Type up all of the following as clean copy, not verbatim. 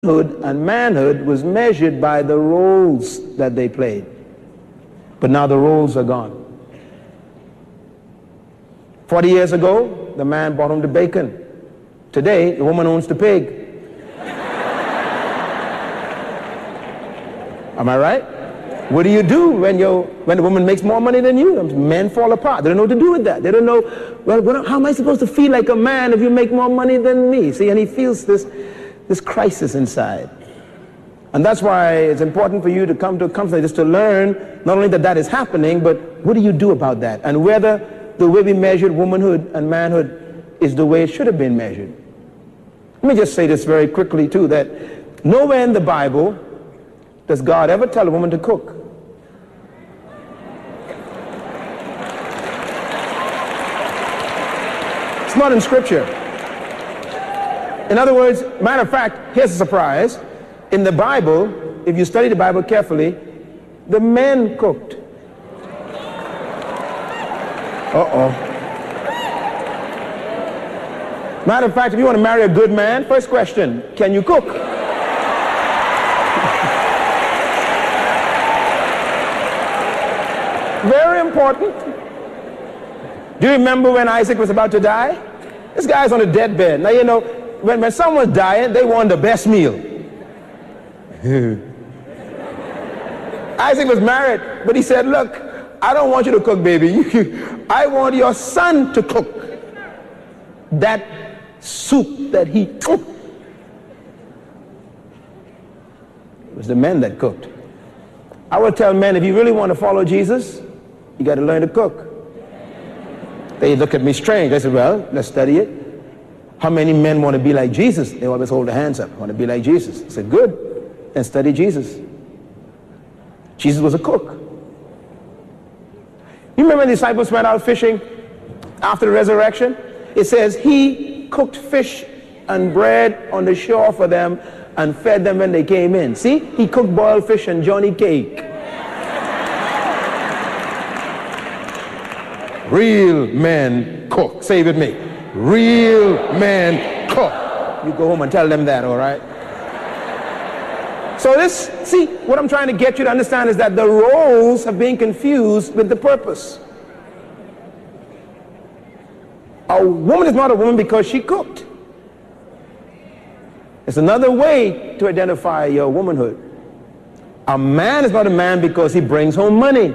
womanhood and manhood was measured by the roles that they played. But now the roles are gone. 40 years ago, the man brought home the bacon. Today, the woman owns the pig. Am I right? What do you do when the woman makes more money than you? Men fall apart. They don't know what to do with that. They don't know, well, how am I supposed to feel like a man if you make more money than me? See, and he feels this crisis inside. And that's why it's important for you to come to a conference just to learn not only that is happening, but what do you do about that? And whether the way we measured womanhood and manhood is the way it should have been measured. Let me just say this very quickly too, that nowhere in the Bible does God ever tell a woman to cook. It's not in Scripture. In other words, matter of fact, here's a surprise. In the Bible, if you study the Bible carefully, the men cooked. Matter of fact, if you want to marry a good man, first question, can you cook? Very important. Do you remember when Isaac was about to die? This guy's on a deathbed. Now, you know, when someone's dying, they want the best meal. Isaac was married, but he said, look, I don't want you to cook, baby. I want your son to cook that soup that he cooked. It was the men that cooked. I would tell men, if you really want to follow Jesus, you got to learn to cook. They look at me strange. I said, well, let's study it. How many men want to be like Jesus? They always hold their hands up. I want to be like Jesus. I said, good. Then study Jesus. Jesus was a cook. You remember when the disciples went out fishing after the resurrection? It says he cooked fish and bread on the shore for them and fed them when they came in. See, he cooked boiled fish and Johnny cake. Real men cook. Say it with me. Real men cook. You go home and tell them that, all right? So see, what I'm trying to get you to understand is that the roles have been confused with the purpose. A woman is not a woman because she cooked. It's another way to identify your womanhood. A man is not a man because he brings home money.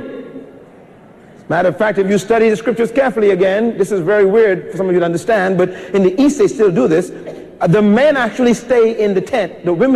Matter of fact, if you study the scriptures carefully again, this is very weird for some of you to understand, but in the East they still do this. The men actually stay in the tent. The women